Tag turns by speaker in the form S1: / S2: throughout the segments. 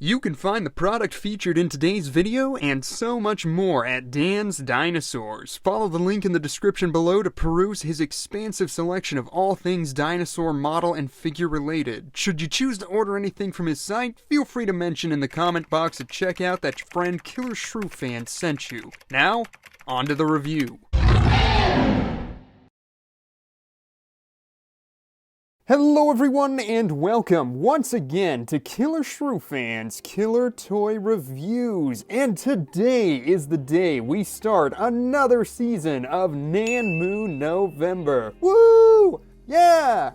S1: You can find the product featured in today's video and so much more at Dan's Dinosaurs. Follow the link in the description below to peruse his expansive selection of all things dinosaur model and figure related. Should you choose to order anything from his site, feel free to mention in the comment box at checkout that your friend Killershrewfan sent you. Now, on to the review. Hello everyone and welcome once again to Killershrewfan's Killer Toy Reviews. And today is the day we start another season of Nanmu November. Woo! Yeah!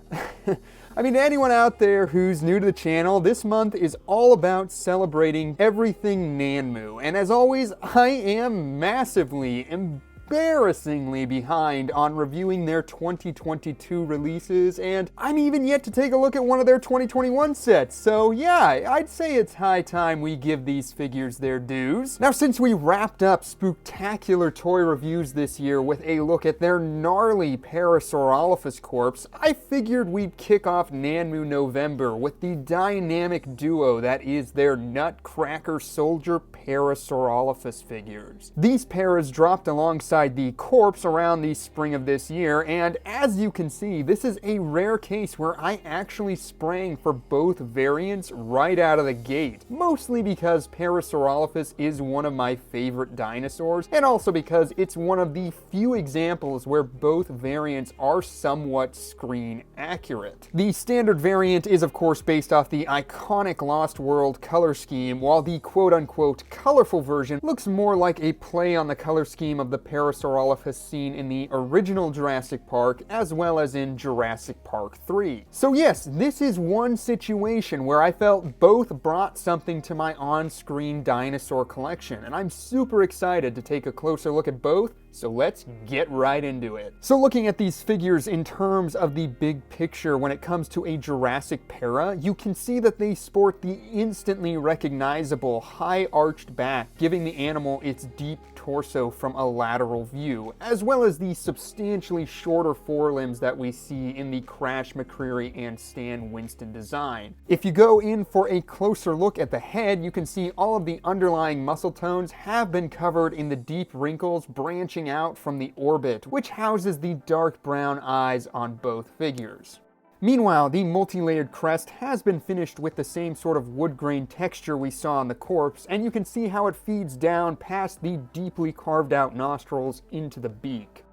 S1: I mean, to anyone out there who's new to the channel, this month is all about celebrating everything Nanmu. And as always, I am massively embarrassingly behind on reviewing their 2022 releases, and I'm even yet to take a look at one of their 2021 sets, so yeah, I'd say it's high time we give these figures their dues. Now, since we wrapped up spectacular toy reviews this year with a look at their gnarly Parasaurolophus corpse, I figured we'd kick off Nanmu November with the dynamic duo that is their Nutcracker Soldier Parasaurolophus figures. These paras dropped alongside the corpse around the spring of this year, and as you can see, this is a rare case where I actually sprang for both variants right out of the gate, mostly because Parasaurolophus is one of my favorite dinosaurs, and also because it's one of the few examples where both variants are somewhat screen accurate. The standard variant is of course based off the iconic Lost World color scheme, while the quote-unquote colorful version looks more like a play on the color scheme of the Parasaurolophus seen in the original Jurassic Park as well as in Jurassic Park 3. So yes, this is one situation where I felt both brought something to my on-screen dinosaur collection, and I'm super excited to take a closer look at both, so let's get right into it. So looking at these figures in terms of the big picture when it comes to a Jurassic para, you can see that they sport the instantly recognizable high arched back, giving the animal its deep torso from a lateral view, as well as the substantially shorter forelimbs that we see in the Crash McCreary and Stan Winston design. If you go in for a closer look at the head, you can see all of the underlying muscle tones have been covered in the deep wrinkles branching out from the orbit, which houses the dark brown eyes on both figures. Meanwhile, the multi-layered crest has been finished with the same sort of wood grain texture we saw on the corpse, and you can see how it feeds down past the deeply carved out nostrils into the beak.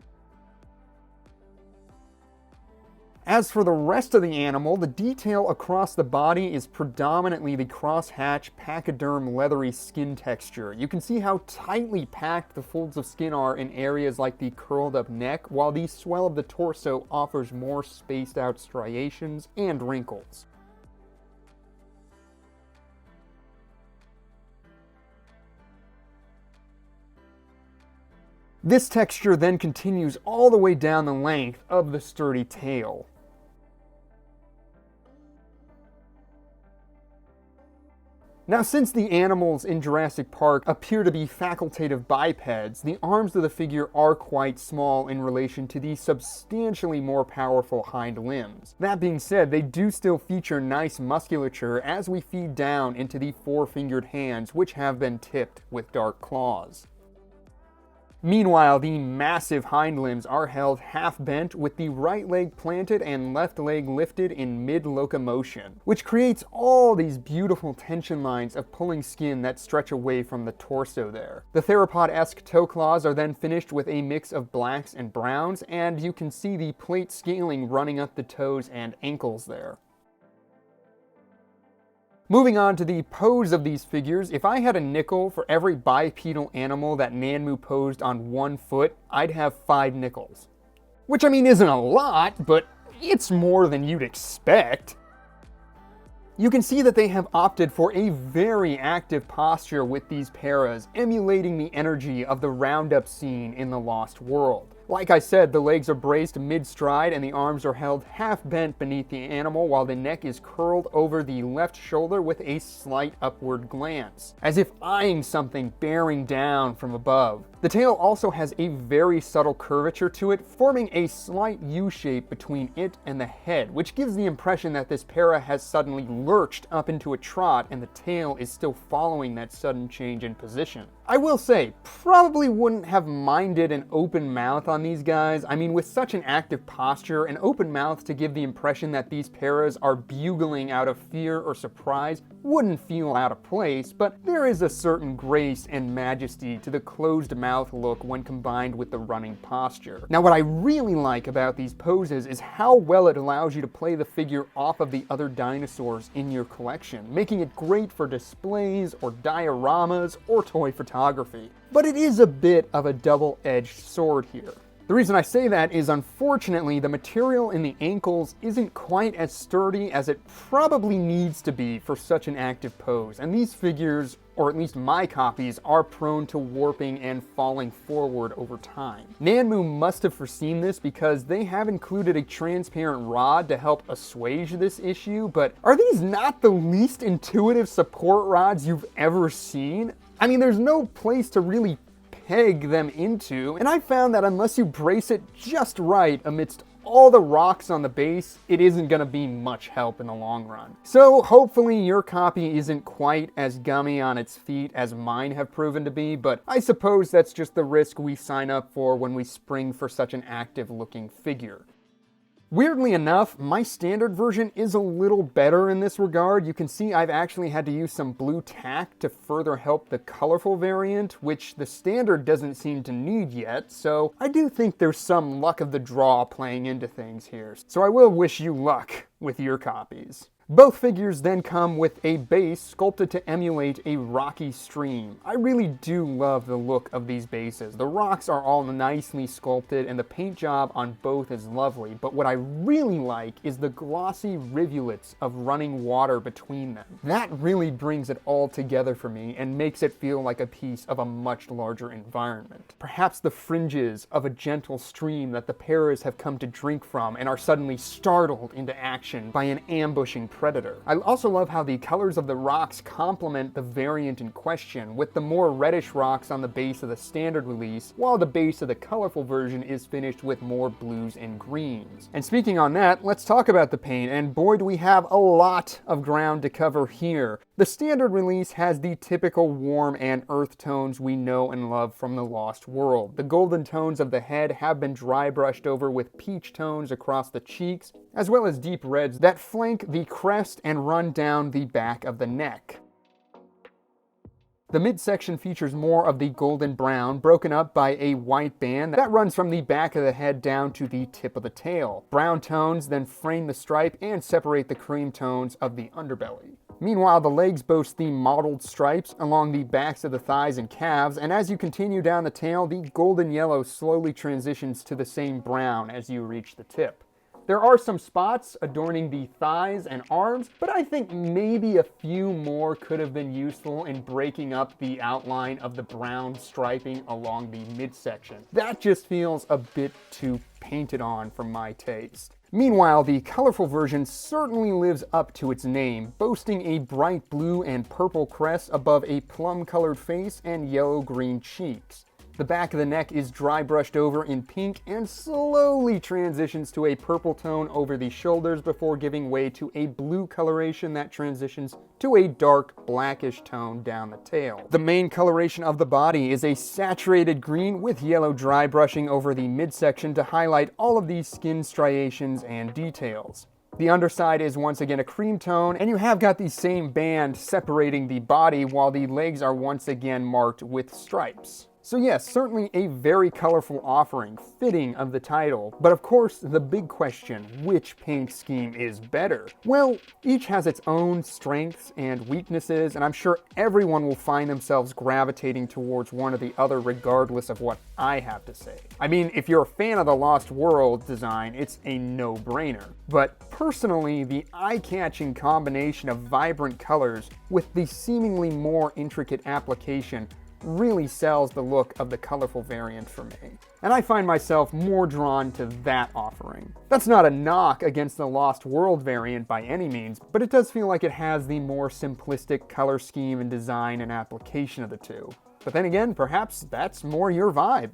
S1: As for the rest of the animal, the detail across the body is predominantly the crosshatch pachyderm leathery skin texture. You can see how tightly packed the folds of skin are in areas like the curled up neck, while the swell of the torso offers more spaced out striations and wrinkles. This texture then continues all the way down the length of the sturdy tail. Now, since the animals in Jurassic Park appear to be facultative bipeds, the arms of the figure are quite small in relation to the substantially more powerful hind limbs. That being said, they do still feature nice musculature as we feed down into the four-fingered hands, which have been tipped with dark claws. Meanwhile, the massive hind limbs are held half-bent with the right leg planted and left leg lifted in mid-locomotion, which creates all these beautiful tension lines of pulling skin that stretch away from the torso there. The theropod-esque toe claws are then finished with a mix of blacks and browns, and you can see the plate scaling running up the toes and ankles there. Moving on to the pose of these figures, if I had a nickel for every bipedal animal that Nanmu posed on one foot, I'd have 5 nickels. Which, I mean, isn't a lot, but it's more than you'd expect. You can see that they have opted for a very active posture with these paras, emulating the energy of the roundup scene in the Lost World. Like I said, the legs are braced mid-stride and the arms are held half bent beneath the animal while the neck is curled over the left shoulder with a slight upward glance, as if eyeing something bearing down from above. The tail also has a very subtle curvature to it, forming a slight U-shape between it and the head, which gives the impression that this para has suddenly lurched up into a trot and the tail is still following that sudden change in position. I will say, probably wouldn't have minded an open mouth on these guys. I mean, with such an active posture, an open mouth to give the impression that these paras are bugling out of fear or surprise wouldn't feel out of place, but there is a certain grace and majesty to the closed mouth look when combined with the running posture. Now, what I really like about these poses is how well it allows you to play the figure off of the other dinosaurs in your collection, making it great for displays or dioramas or toy photography. But it is a bit of a double-edged sword here. The reason I say that is, unfortunately, the material in the ankles isn't quite as sturdy as it probably needs to be for such an active pose, and these figures, or at least my copies, are prone to warping and falling forward over time. Nanmu must have foreseen this because they have included a transparent rod to help assuage this issue, but are these not the least intuitive support rods you've ever seen? I mean, there's no place to really peg them into, and I found that unless you brace it just right amidst all the rocks on the base, it isn't going to be much help in the long run. So hopefully your copy isn't quite as gummy on its feet as mine have proven to be, but I suppose that's just the risk we sign up for when we spring for such an active looking figure. Weirdly enough, my standard version is a little better in this regard. You can see I've actually had to use some blue tack to further help the colorful variant, which the standard doesn't seem to need yet, so I do think there's some luck of the draw playing into things here. So I will wish you luck with your copies. Both figures then come with a base sculpted to emulate a rocky stream. I really do love the look of these bases. The rocks are all nicely sculpted and the paint job on both is lovely, but what I really like is the glossy rivulets of running water between them. That really brings it all together for me and makes it feel like a piece of a much larger environment. Perhaps the fringes of a gentle stream that the paras have come to drink from and are suddenly startled into action by an ambushing predator. I also love how the colors of the rocks complement the variant in question, with the more reddish rocks on the base of the standard release, while the base of the colorful version is finished with more blues and greens. And speaking on that, let's talk about the paint, and boy do we have a lot of ground to cover here. The standard release has the typical warm and earth tones we know and love from the Lost World. The golden tones of the head have been dry brushed over with peach tones across the cheeks, as well as deep reds that flank the crest and run down the back of the neck. The midsection features more of the golden brown, broken up by a white band that runs from the back of the head down to the tip of the tail. Brown tones then frame the stripe and separate the cream tones of the underbelly. Meanwhile, the legs boast the mottled stripes along the backs of the thighs and calves, and as you continue down the tail, the golden yellow slowly transitions to the same brown as you reach the tip. There are some spots adorning the thighs and arms, but I think maybe a few more could have been useful in breaking up the outline of the brown striping along the midsection. That just feels a bit too painted on for my taste. Meanwhile, the colorful version certainly lives up to its name, boasting a bright blue and purple crest above a plum-colored face and yellow-green cheeks. The back of the neck is dry brushed over in pink and slowly transitions to a purple tone over the shoulders before giving way to a blue coloration that transitions to a dark blackish tone down the tail. The main coloration of the body is a saturated green with yellow dry brushing over the midsection to highlight all of these skin striations and details. The underside is once again a cream tone, and you have got the same band separating the body while the legs are once again marked with stripes. So yes, certainly a very colorful offering, fitting of the title. But of course, the big question, which paint scheme is better? Well, each has its own strengths and weaknesses, and I'm sure everyone will find themselves gravitating towards one or the other regardless of what I have to say. I mean, if you're a fan of the Lost World design, it's a no-brainer. But personally, the eye-catching combination of vibrant colors with the seemingly more intricate application really sells the look of the colorful variant for me. And I find myself more drawn to that offering. That's not a knock against the Lost World variant by any means, but it does feel like it has the more simplistic color scheme and design and application of the two. But then again, perhaps that's more your vibe.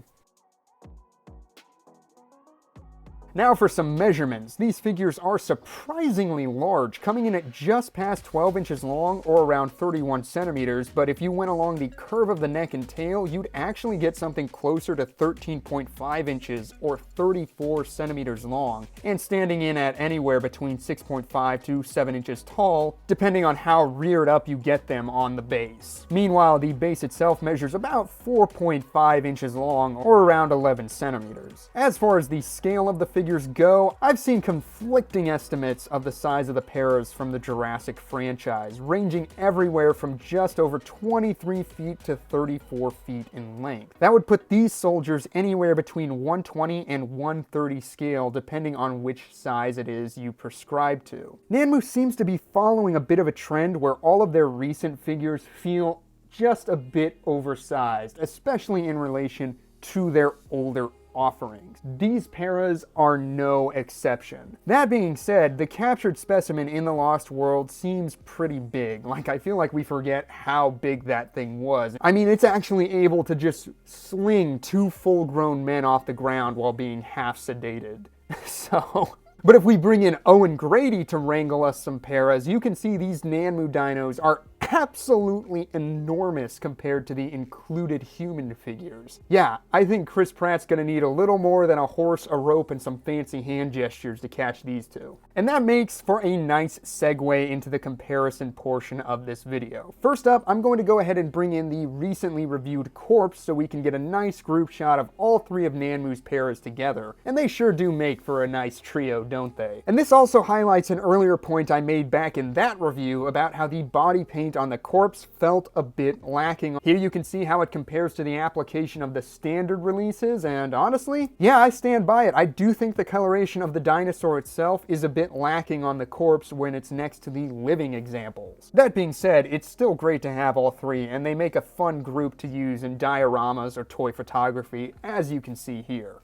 S1: Now for some measurements. These figures are surprisingly large, coming in at just past 12 inches long or around 31 centimeters, but if you went along the curve of the neck and tail, you'd actually get something closer to 13.5 inches or 34 centimeters long, and standing in at anywhere between 6.5 to 7 inches tall, depending on how reared up you get them on the base. Meanwhile, the base itself measures about 4.5 inches long or around 11 centimeters. As far as the scale of the figures go, I've seen conflicting estimates of the size of the paras from the Jurassic franchise, ranging everywhere from just over 23 feet to 34 feet in length. That would put these soldiers anywhere between 120 and 130 scale, depending on which size it is you prescribe to. Nanmu seems to be following a bit of a trend where all of their recent figures feel just a bit oversized, especially in relation to their older offerings. These paras are no exception. That being said, the captured specimen in the Lost World seems pretty big. Like, I feel like we forget how big that thing was. I mean, it's actually able to just sling two full-grown men off the ground while being half sedated. So... But if we bring in Owen Grady to wrangle us some paras, you can see these Nanmu dinos are absolutely enormous compared to the included human figures. Yeah, I think Chris Pratt's gonna need a little more than a horse, a rope, and some fancy hand gestures to catch these two. And that makes for a nice segue into the comparison portion of this video. First up, I'm going to go ahead and bring in the recently reviewed corpse so we can get a nice group shot of all three of Nanmu's paras together. And they sure do make for a nice trio, don't they? And this also highlights an earlier point I made back in that review about how the body paint on the corpse felt a bit lacking. Here you can see how it compares to the application of the standard releases, and honestly, yeah, I stand by it. I do think the coloration of the dinosaur itself is a bit lacking on the corpse when it's next to the living examples. That being said, it's still great to have all three, and they make a fun group to use in dioramas or toy photography, as you can see here.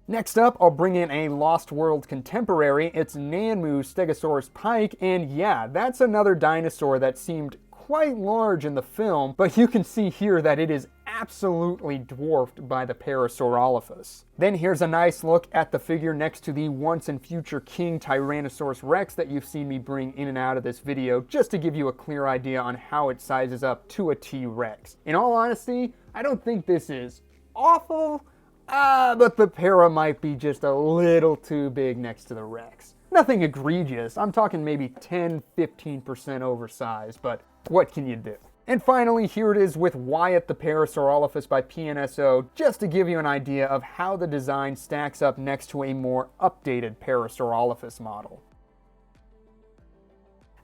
S1: Next up, I'll bring in a Lost World contemporary. It's Nanmu Stegosaurus Pike, and yeah, that's another dinosaur that seemed quite large in the film, but you can see here that it is absolutely dwarfed by the Parasaurolophus. Then here's a nice look at the figure next to the once and future King Tyrannosaurus Rex that you've seen me bring in and out of this video, just to give you a clear idea on how it sizes up to a T-Rex. In all honesty, I don't think this is awful, but the para might be just a little too big next to the Rex. Nothing egregious, I'm talking maybe 10-15% oversized, but what can you do? And finally, here it is with Wyatt the Parasaurolophus by PNSO, just to give you an idea of how the design stacks up next to a more updated Parasaurolophus model.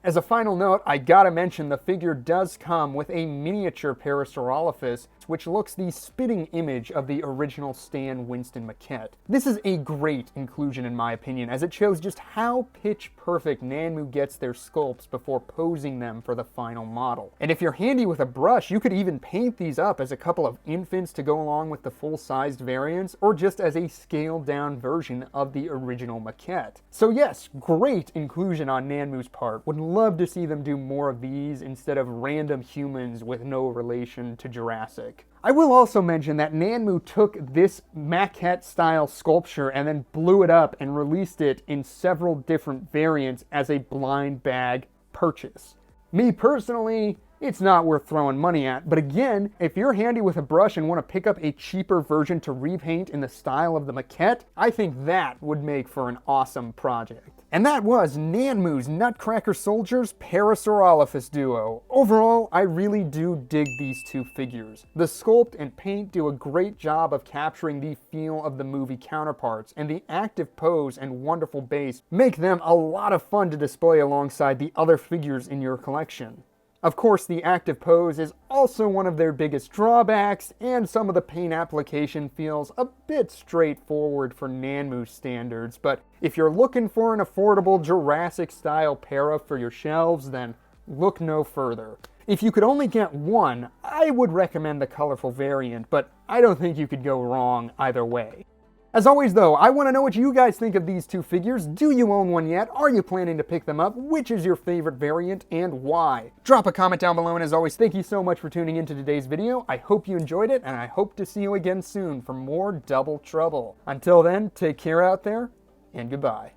S1: As a final note, I gotta mention the figure does come with a miniature Parasaurolophus, which looks the spitting image of the original Stan Winston maquette. This is a great inclusion in my opinion, as it shows just how pitch perfect Nanmu gets their sculpts before posing them for the final model. And if you're handy with a brush, you could even paint these up as a couple of infants to go along with the full-sized variants, or just as a scaled-down version of the original maquette. So yes, great inclusion on Nanmu's part. Would love to see them do more of these instead of random humans with no relation to Jurassic. I will also mention that Nanmu took this maquette-style sculpture and then blew it up and released it in several different variants as a blind bag purchase. Me personally, it's not worth throwing money at, but again, if you're handy with a brush and want to pick up a cheaper version to repaint in the style of the maquette, I think that would make for an awesome project. And that was Nanmu's Nutcracker Soldiers Parasaurolophus duo. Overall, I really do dig these two figures. The sculpt and paint do a great job of capturing the feel of the movie counterparts, and the active pose and wonderful base make them a lot of fun to display alongside the other figures in your collection. Of course, the active pose is also one of their biggest drawbacks, and some of the paint application feels a bit straightforward for Nanmu standards, but if you're looking for an affordable Jurassic-style para for your shelves, then look no further. If you could only get one, I would recommend the colorful variant, but I don't think you could go wrong either way. As always though, I want to know what you guys think of these two figures. Do you own one yet? Are you planning to pick them up? Which is your favorite variant and why? Drop a comment down below, and as always, thank you so much for tuning into today's video. I hope you enjoyed it, and I hope to see you again soon for more Double Trouble. Until then, take care out there, and goodbye.